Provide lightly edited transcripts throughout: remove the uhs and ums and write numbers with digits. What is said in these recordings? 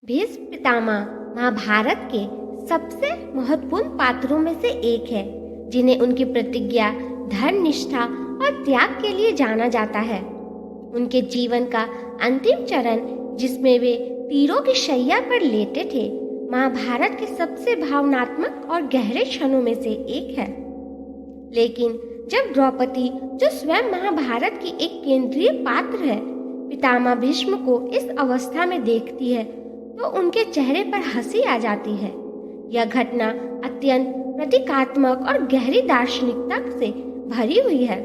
भीष्म पितामह महाभारत के सबसे महत्वपूर्ण पात्रों में से एक है, जिन्हें उनकी प्रतिज्ञा, धर्म निष्ठा और त्याग के लिए जाना जाता है। उनके जीवन का अंतिम चरण, जिसमें वे तीरों की शैया पर लेटे थे, महाभारत के सबसे भावनात्मक और गहरे क्षणों में से एक है। लेकिन जब द्रौपदी, जो स्वयं महाभारत की एक केंद्रीय पात्र है, पितामह भीष्म को इस अवस्था में देखती है, तो उनके चेहरे पर हंसी आ जाती है। यह घटना अत्यंत प्रतीकात्मक और गहरी दार्शनिकता से भरी हुई है।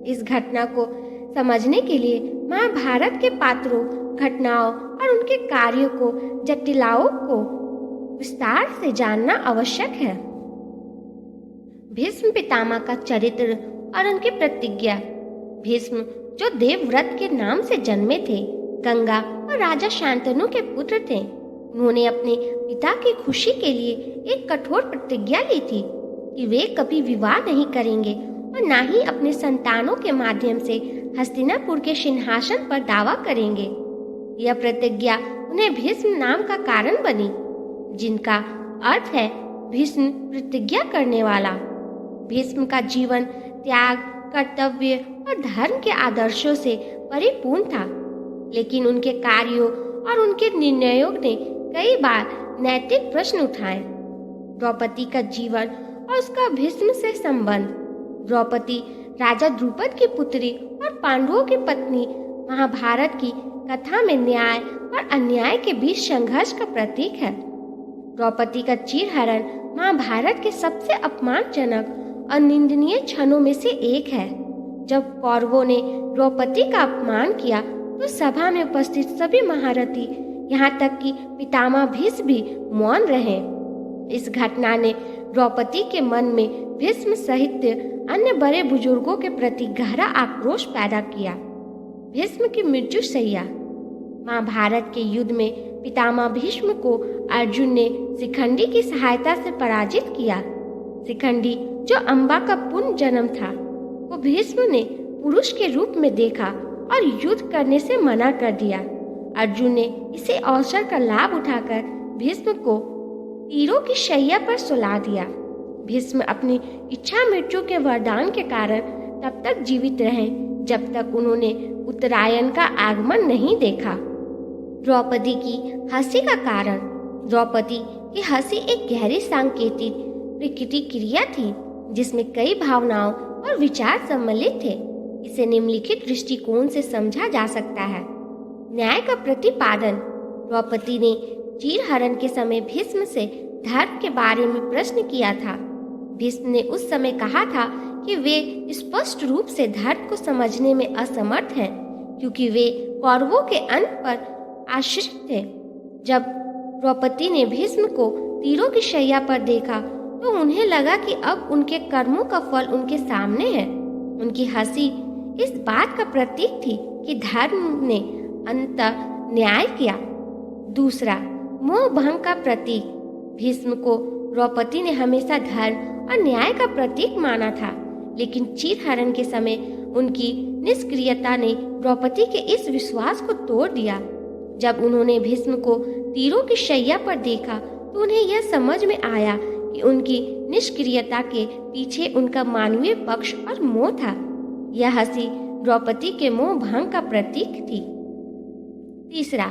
इस घटना को समझने के लिए महाभारत के पात्रों, घटनाओं और उनके कार्यों को, जटिलताओं को विस्तार से जानना आवश्यक है। भीष्म पितामह का चरित्र और उनकी प्रतिज्ञा। भीष्म, जो देवव्रत के नाम से जन्मे थे, गंगा और राजा शांतनु के पुत्र थे। उन्होंने अपने पिता की खुशी के लिए एक कठोर प्रतिज्ञा ली थी कि वे कभी विवाह नहीं करेंगे और न ही अपने संतानों के माध्यम से हस्तिनापुर के सिंहासन पर दावा करेंगे। यह प्रतिज्ञा उन्हें भीष्म नाम का कारण बनी, जिनका अर्थ है भीष्म, प्रतिज्ञा करने वाला। भीष्म का जीवन त्याग, कर्तव्य और धर्म के आदर्शों से परिपूर्ण था, लेकिन उनके कार्यों और उनके निर्णयों ने कई बार नैतिक प्रश्न उठाए। द्रौपदी का जीवन और उसका भीष्म से संबंध। द्रौपदी राजा द्रुपद की पुत्री और पांडवों की पत्नी, महाभारत की कथा में न्याय और अन्याय के बीच संघर्ष का प्रतीक है। द्रौपदी का चीरहरण महाभारत के सबसे अपमानजनक और निंदनीय क्षणों में से एक है। जब कौरवों ने द्रौपदी का अपमान किया, तो सभा में उपस्थित सभी महारथी, यहाँ तक कि पितामह भीष्म भी मौन रहे। इस घटना ने द्रौपदी के मन में भीष्म सहित अन्य बड़े बुजुर्गों के प्रति गहरा आक्रोश पैदा किया। भीष्म की मृत्युशैया। महाभारत के युद्ध में पितामह भीष्म को अर्जुन ने शिखंडी की सहायता से पराजित किया। शिखंडी, जो अम्बा का पुनः जन्म था, वो भीष्म ने पुरुष के रूप में देखा और युद्ध करने से मना कर दिया। अर्जुन ने इसे अवसर का लाभ उठाकर भीष्म को तीरों की शैया पर सुला दिया। भीष्म अपनी इच्छा मृत्यु के वरदान के कारण तब तक जीवित रहे जब तक उन्होंने उत्तरायण का आगमन नहीं देखा। द्रौपदी की हंसी का कारण। द्रौपदी की हंसी एक गहरी सांकेतिक प्रतिक्रिया थी, जिसमें कई भावनाओं और विचार सम्मिलित थे। इसे निम्नलिखित दृष्टिकोण से समझा जा सकता है। न्याय का प्रतिपादन। द्रौपदी ने चीरहरण के समय भीष्म से धर्म के बारे में प्रश्न किया था। भीष्म ने उस समय कहा था कि वे स्पष्ट रूप से धर्म को समझने में असमर्थ हैं, क्योंकि वे कौरवों के अंत पर आश्रित थे। जब द्रौपदी ने भीष्म को तीरों की शैया पर देखा, तो उन्हें लगा कि अब उनके कर्मों का फल उनके सामने है। उनकी हंसी इस बात का प्रतीक थी कि धर्म ने अंततः न्याय किया। दूसरा, मोह भंग का प्रतीक। भीष्म को द्रौपदी ने हमेशा धर्म और न्याय का प्रतीक माना था, लेकिन चीरहरण के समय उनकी निष्क्रियता ने द्रौपदी के इस विश्वास को तोड़ दिया। जब उन्होंने भीष्म को तीरों की शैया पर देखा, तो उन्हें यह समझ में आया कि उनकी निष्क्रियता के पीछे उनका मानवीय पक्ष और मोह था। यह हंसी द्रौपदी के मोह भंग का प्रतीक थी। तीसरा,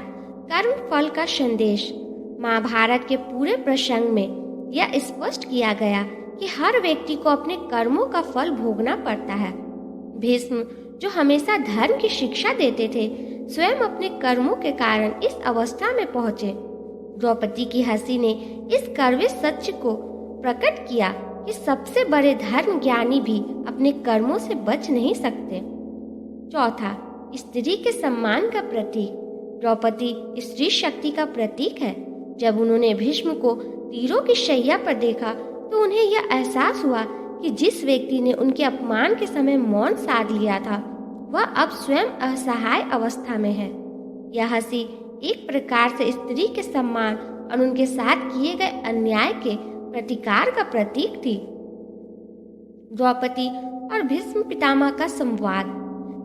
कर्म फल का संदेश। महाभारत के पूरे प्रसंग में यह स्पष्ट किया गया कि हर व्यक्ति को अपने कर्मों का फल भोगना पड़ता है। भीष्म, जो हमेशा धर्म की शिक्षा देते थे, स्वयं अपने कर्मों के कारण इस अवस्था में पहुंचे। द्रौपदी की हंसी ने इस कड़वे सत्य को प्रकट किया कि सबसे बड़े धर्म ज्ञानी भी अपने कर्मों से बच नहीं सकते। चौथा, स्त्री के सम्मान का प्रतीक। द्रौपदी स्त्री शक्ति का प्रतीक है। जब उन्होंने भीष्म को तीरों की शैया पर देखा, तो उन्हें यह एहसास हुआ कि जिस व्यक्ति ने उनके अपमान के समय मौन साध लिया था, वह अब स्वयं असहाय अवस्था में है। यह हंसी एक प्रकार से स्त्री के सम्मान और उनके साथ किए गए अन्याय के प्रतिकार का प्रतीक थी। द्रौपदी और भीष्म पितामह का संवाद।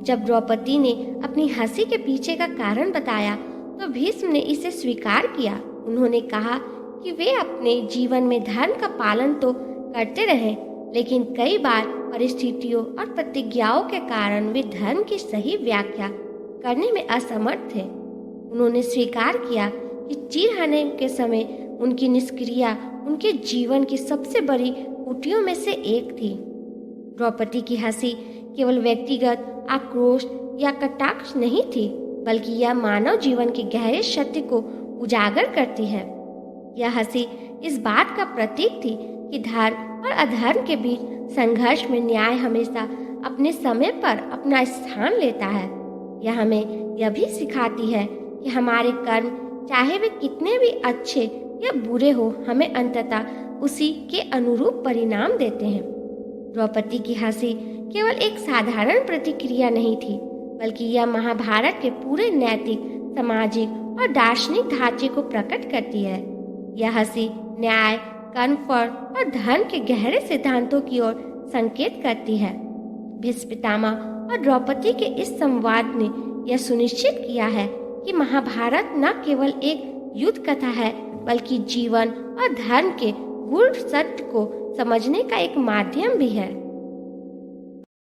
जब द्रौपदी ने अपनी हंसी के पीछे का कारण बताया, तो भीष्म ने इसे स्वीकार किया। उन्होंने कहा कि वे अपने जीवन में धर्म का पालन तो करते रहे, लेकिन कई बार परिस्थितियों और प्रतिज्ञाओं के कारण वे धर्म की सही व्याख्या करने में असमर्थ थे। उन्होंने स्वीकार किया कि चिढ़ाने के समय उनकी निष्क्रियता उनके जीवन की सबसे बड़ी त्रुटियों में से एक थी। द्रौपदी की हंसी केवल व्यक्तिगत आक्रोश या कटाक्ष नहीं थी, बल्कि यह मानव जीवन के गहरे सत्य को उजागर करती है। यह हंसी इस बात का प्रतीक थी कि धर्म और अधर्म के बीच संघर्ष में न्याय हमेशा अपने समय पर अपना स्थान लेता है। यह हमें यह भी सिखाती है कि हमारे कर्म, चाहे वे कितने भी अच्छे या बुरे हो, हमें अंततः उसी के अनुरूप परिणाम देते हैं। द्रौपदी की हंसी केवल एक साधारण प्रतिक्रिया नहीं थी, बल्कि यह महाभारत के पूरे नैतिक, सामाजिक और दार्शनिक ढांचे को प्रकट करती है। यह हंसी न्याय, कर्मफल और धर्म के गहरे सिद्धांतों की ओर संकेत करती है। भीष्म पितामह और द्रौपदी के इस संवाद ने यह सुनिश्चित किया है कि महाभारत न केवल एक युद्ध कथा है, बल्कि जीवन और धर्म के गूढ़ सत्य को समझने का एक माध्यम भी है।